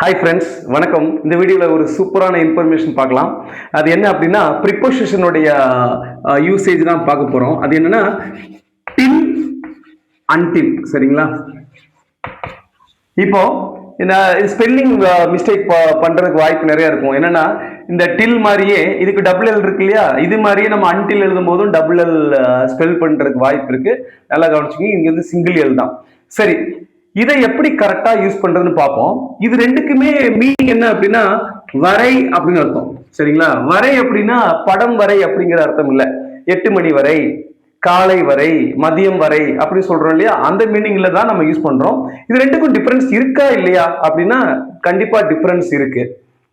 Hi friends, வணக்கம். இந்த வீடியோவில் ஒரு சூப்பரான இன்ஃபர்மேஷன் பார்க்கலாம். அது என்ன அப்படின்னா ப்ரிப்போசிஷனுடைய யூசேஜ் தான் பார்க்க போகிறோம். அது என்னன்னா டில் அன்டில். சரிங்களா? இப்போ இந்த ஸ்பெல்லிங் மிஸ்டேக் பண்றதுக்கு வாய்ப்பு நிறைய இருக்கும். என்னன்னா இந்த டில் மாதிரியே இதுக்கு டபுள் எல் இருக்கு இல்லையா, இது மாதிரியே நம்ம அன்டில் எழுதும் போதும் டபுள் எல் ஸ்பெல் பண்றதுக்கு வாய்ப்பு இருக்கு. நல்லா கவனிச்சுக்கோங்க, இங்க வந்து சிங்கிள் எல் தான். சரி, இதை எப்படி கரெக்டா யூஸ் பண்றதுன்னு பார்ப்போம். இது ரெண்டுக்குமே மீனிங் என்ன அப்படின்னா வரை அப்படின்னு அர்த்தம். சரிங்களா? வரை அப்படின்னா படம் வரை அப்படிங்கிற அர்த்தம் இல்லை. 8 மணி வரை, காலை வரை, மதியம் வரை அப்படி சொல்றோம் இல்லையா, அந்த மீனிங்ல தான் நம்ம யூஸ் பண்றோம். இது ரெண்டுக்கும் டிஃபரன்ஸ் இருக்கா இல்லையா அப்படின்னா கண்டிப்பா டிஃபரன்ஸ் இருக்கு.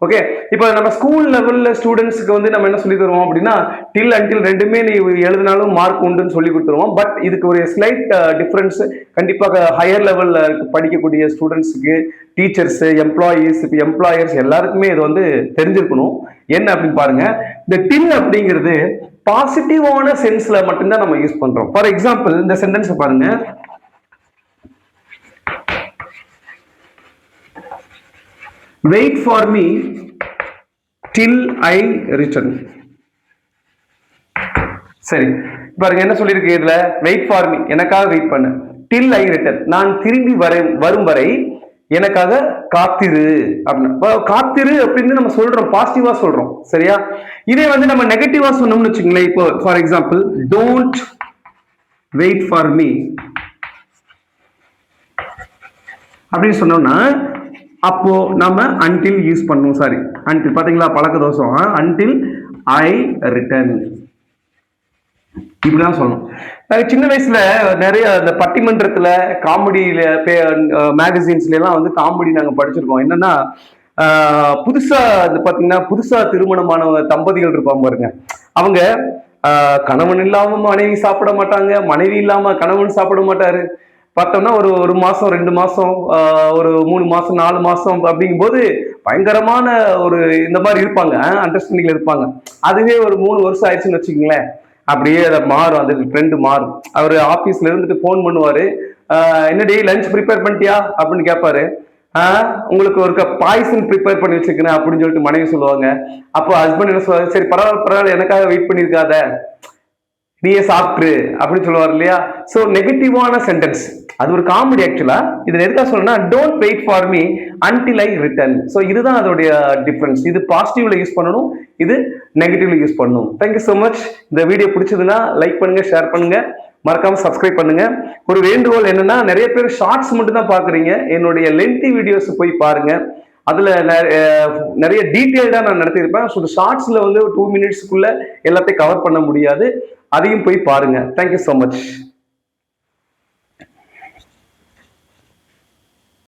ஓகே, இப்போ நம்ம ஸ்கூல் லெவல்ல ஸ்டூடெண்ட்ஸ்க்கு வந்து நம்ம என்ன சொல்லி தருவோம் அப்படின்னா டில் அன்டில் ரெண்டுமே நீ எழுதினாலும் மார்க் உண்டுன்னு சொல்லி கொடுத்துருவோம். பட் இதுக்கு ஒரு ஸ்லைட் டிஃபரன்ஸ் கண்டிப்பாக ஹையர் லெவல்ல படிக்கக்கூடிய ஸ்டூடெண்ட்ஸுக்கு, டீச்சர்ஸ், எம்ப்ளாயீஸ், எம்ப்ளாயர்ஸ் எல்லாருக்குமே இது வந்து தெரிஞ்சிருக்கணும். என்ன அப்படின்னு பாருங்க, இந்த டில் அப்படிங்கிறது பாசிட்டிவான சென்ஸ்ல மட்டும்தான் நம்ம யூஸ் பண்றோம். ஃபார் எக்ஸாம்பிள் இந்த சென்டென்ஸ் பாருங்க, wait for me till I return. சரி, பாருங்க என்ன சொல்லியிருக்கு இதுல, வெயிட் ஃபார் மீ எனக்காக வெயிட் பண்ணு, டில் ஐ ரிட்டர்ன் நான் திரும்பி வரும் வரை எனக்காக காத்திரு அப்படின்னு. காத்திரு அப்படின்னு நம்ம சொல்றோம், பாசிட்டிவா சொல்றோம். சரியா? இதே வந்து நம்ம நெகட்டிவா சொன்னோம்னு வச்சுங்களேன். இப்போ for example don't wait for me அப்படின்னு சொன்னோம்னா அப்போ நம்ம அன்டில் யூஸ் பண்ணணும். சாரி, அன்டில் பாத்தீங்களா, பழக்க தோஷம். அன்டில் ஐ ரிட்டர்ன் இப்படிதான் சொல்லணும். சின்ன வயசுல நிறைய இந்த பட்டிமன்றத்துல காமெடியில மேகசின்ஸ்ல எல்லாம் வந்து காமெடி நாங்க படிச்சிருக்கோம். என்னன்னா புதுசா பாத்தீங்கன்னா புதுசா திருமணமான தம்பதிகள் இருப்பாங்க பாருங்க. அவங்க கணவன் இல்லாம மனைவி சாப்பிட மாட்டாங்க, மனைவி இல்லாம கணவன் சாப்பிட மாட்டாரு. பார்த்தோம்னா ஒரு மாசம், 2 மாசம், ஒரு 3 மாசம், 4 மாசம் அப்படிங்கும்போது பயங்கரமான ஒரு இந்த மாதிரி இருப்பாங்க, அண்டர்ஸ்டாண்டிங்ல இருப்பாங்க. அதுவே ஒரு 3 வருஷம் ஆயிடுச்சுன்னு வச்சுக்கோங்களேன், அப்படியே அதை மாறும், அந்த ட்ரெண்ட் மாறும். அவர் ஆபீஸ்ல இருந்துட்டு போன் பண்ணுவாரு, என்னடி லஞ்ச் ப்ரிப்பேர் பண்ணிட்டியா அப்படின்னு கேட்பாரு. உங்களுக்கு ஒரு கப் பாய்சன் ப்ரிப்பேர் பண்ணி வச்சுக்கிறேன் அப்படின்னு சொல்லிட்டு மனைவி சொல்லுவாங்க. அப்போ ஹஸ்பண்ட் என்ன சொல்லுவாங்க, சரி பரவாயில்ல எனக்காக வெயிட் பண்ணியிருக்காத, நீயே சாப்பிட்ரு அப்படின்னு சொல்லுவார் இல்லையா. ஸோ நெகட்டிவான சென்டென்ஸ், அது ஒரு காமெடி ஆக்சுவலா. இது எதுக்காக சொல்லணும்னா don't wait for me until I return. So இதுதான் அதோடைய டிஃபரன்ஸ். இது பாசிட்டிவ்ல யூஸ் பண்ணணும், இது நெகட்டிவ்ல யூஸ் பண்ணணும். Thank you so much. இந்த வீடியோ பிடிச்சதுன்னா லைக் பண்ணுங்க, ஷேர் பண்ணுங்க, மறக்காம சப்ஸ்கிரைப் பண்ணுங்க. ஒரு வேண்டுகோள் என்னன்னா, நிறைய பேர் ஷார்ட்ஸ் மட்டும் தான் பாக்குறீங்க, என்னுடைய லென்த்தி வீடியோஸ் போய் பாருங்க. அதுல நிறைய டீட்டெயில்டா நான் நடத்தியிருப்பேன். ஸோ ஷார்ட்ஸ்ல வந்து 2 மினிட்ஸ்க்குள்ள எல்லாத்தையும் கவர் பண்ண முடியாது, அதையும் போய் பாருங்க. Thank you so much.